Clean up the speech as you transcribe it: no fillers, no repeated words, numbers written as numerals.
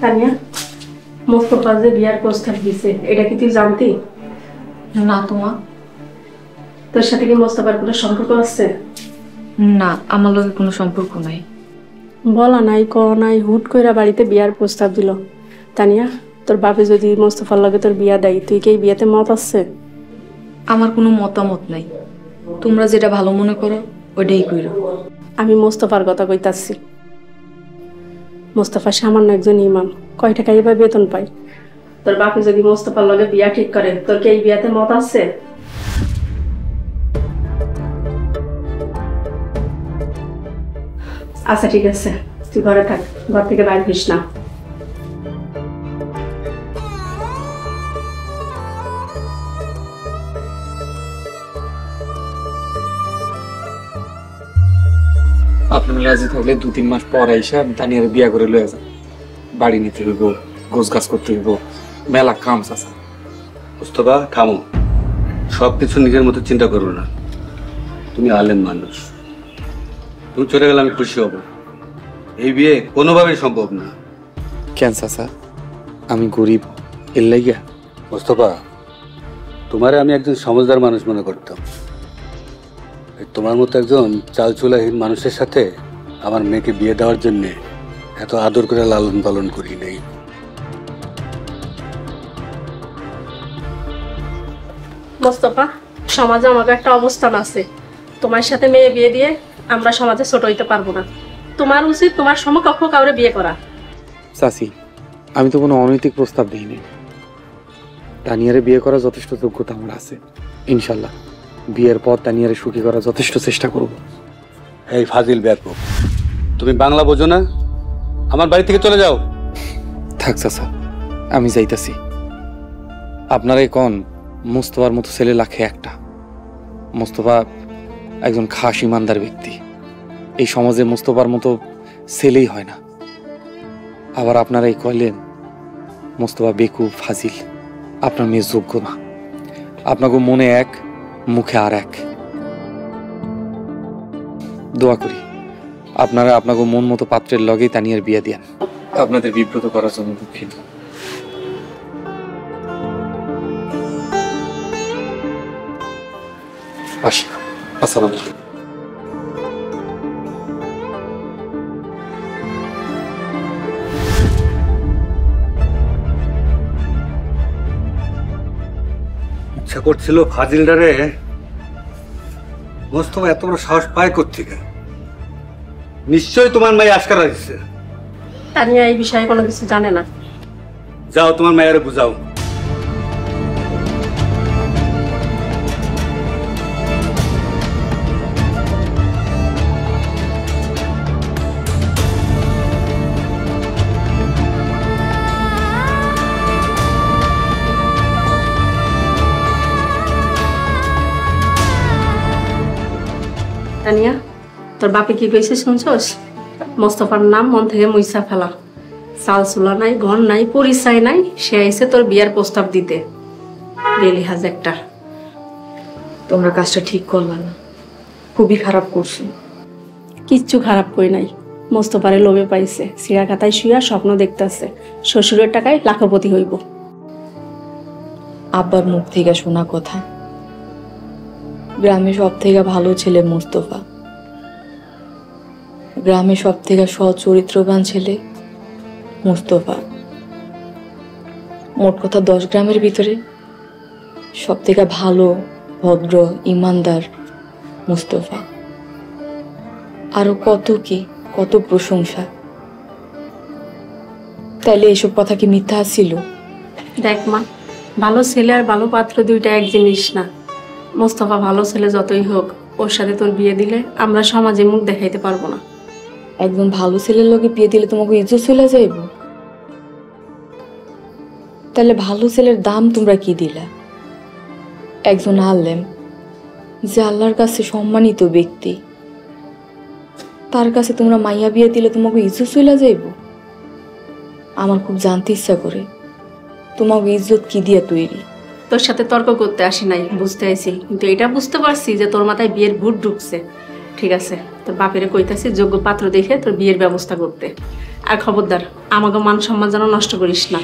তানিয়া, মোস্তফা যে বিয়ার প্রস্তাব দিছে এটা কি তুই জানতি? না তোমা। তোর সাথে কি মোস্তফার কোনো সম্পর্ক আছে? না, আমার লগে কোনো সম্পর্ক নাই। বলা নাই ক নাই, হুট কইরা বাড়িতে বিয়ার প্রস্তাব দিল। তানিয়া, তোর বাপে যদি মোস্তফার লগে তোর বিয়া দেয়, তুই কি এই বিয়াতে মত আছে? আমার কোনো মতামত নাই, তোমরা যেটা ভালো মনে করো ওইটাই কইরো। আমি মোস্তফার কথা কইতাছি। মোস্তফা সামান্য একজন ইমাম, কয় টাকা এবার বেতন পায়। তোর বাপে যদি মোস্তফার লগে বিয়া ঠিক করে, তোর কি এই বিয়াতে মত আছে? আচ্ছা ঠিক আছে, তুই ঘরে থাক, ঘর থেকে বাইরে হইস না। আপনি রাজি থাকলে 2-3 মাস পর আইসা তানিয়ার বিয়া করে লয়ে যান। বাড়ি নিতে হইব, গোছ গাছ করতে হইব, মেলা কাম আছে। মুস্তফা থামো, সবকিছু নিজের মতো চিন্তা করো না। তুমি আলেম মানুষ, তুমি চলে গেলে আমি খুশি হব। এই বিয়ে কোনোভাবেই সম্ভব না। কেন চাচা, আমি গরিব এর লাইগা? মুস্তফা, তোমারে আমি একজন সমঝদার মানুষ মনে করতাম। তোমার মতো একজন চালচুলাহীন মানুষের সাথে আমার মেয়েকে বিয়ে দেওয়ার জন্য এত আদর করে লালন পালন করি নাই। মোস্তফা, সমাজে আমাকে একটা অবস্থান আছে। তোমার সাথে মেয়ে বিয়ে দিয়ে আমরা সমাজে ছোট হইতে পারবো না। তোমার উচিত তোমার সমকক্ষ কাউরে বিয়ে করা। চাচি, আমি তো কোনো অনৈতিক প্রস্তাব দিইনি। তানিয়ারে বিয়ে করার যথেষ্ট যোগ্যতা আমার আছে। ইনশাল্লাহ বিয়ের পর তানিয়ারে সুখী করার যথেষ্ট চেষ্টা করব। এই ফাজিল ব্যাপক, তুমি বাংলা বোঝো না? আমার বাড়ি থেকে চলে যাও। থাক চাচা, আমি যাইতাছি। আপনারা কোন মুস্তফার মতো ছেলে লাখে একটা। মুস্তফা একজন খাস ইমানদার ব্যক্তি। এই সমাজে মুস্তফার মতো ছেলেই হয় না। আবার আপনারাই কইলেন মুস্তফা বেকুব ফাজিল, আপনার মেয়ে যোগ্য না। আপনাকে মনে এক, মুখে আর এক। দোয়া করি আপনারা আপনাকে মন মতো পাত্রের লগেই তানিয়ার বিয়ে দেন। আপনাদের বিব্রত করার জন্য দুঃখিত। আসি, আসসালামু আলাইকুম। ইচ্ছা করছিল ফাজিলটারে, মোস্তফা এত বড় সাহস পায় কোত্থেকে? নিশ্চয়ই তোমার মাই আশকারা দিচ্ছে। তানিয়া এই বিষয়ে কোনো কিছু জানে না। যাও তোমার মায়ের বুঝাও। তানিয়া, তোর বাপে কি কইছে শুনছস? মোস্তফার নাম মন থেকে মুইসা ফেলা। চাল চুলা নাই, ঘর নাই, পরিচয় নাই, সে আইছে তোর বিয়ার প্রস্তাব দিতে। বেলিহাজ একটা। তোমরা কাজটা ঠিক করলা না, খুবই খারাপ করছো। কিচ্ছু খারাপ কই নাই। মোস্তফারে লোভে পাইছে, সিরা খাতায় শুয়া স্বপ্ন দেখতেছে শ্বশুরের টাকায় লাখপতি হইব। আব্বার মুখ থেকে শোনা কথা, গ্রামে সব থেকে ভালো ছেলে মুস্তফা, গ্রামে সব থেকে সৎ চরিত্রবান ছেলে মুস্তফা। মোট কথা 10 গ্রামের ভিতরে সব থেকে ভালো, ভদ্র, ইমানদার মুস্তফা। আরো কত কি, কত প্রশংসা। তাইলে এসব কথা কি মিথ্যা ছিল? দেখ মা, ভালো ছেলে আর ভালো পাত্র দুইটা এক জিনিস না। মোস্তফা ভালো ছেলে যতই হোক, ওর সাথে তোর বিয়ে দিলে আমরা সমাজে মুখ দেখাইতে পারবো না। একজন ভালো ছেলের লোকে বিয়ে দিলে তোমাকে ইজ্জত চলে যাইব? তাহলে ভালো ছেলের দাম তোমরা কি দিলা? একজন আলেম, যে আল্লাহর কাছে সম্মানিত ব্যক্তি, তার কাছে তোমরা মাইয়া বিয়ে দিলে তোমাকে ইজ্জত চলে যাইব? আমার খুব জানতে ইচ্ছা করে তোমাকে ইজ্জত কি দিয়ে তৈরি। তোর সাথে তর্ক করতে আসি নাই, বুঝতে আইছি, কিন্তু এটা বুঝতে পারছি যে তোর মাথায় বিয়ের ভূত ঢুকছে। ঠিক আছে, তোর বাপেরে কইতাছি যোগ্য পাত্র দেখে তোর বিয়ের ব্যবস্থা করতে। আর খবরদার আমাকে মান সম্মান যেন নষ্ট করিস না।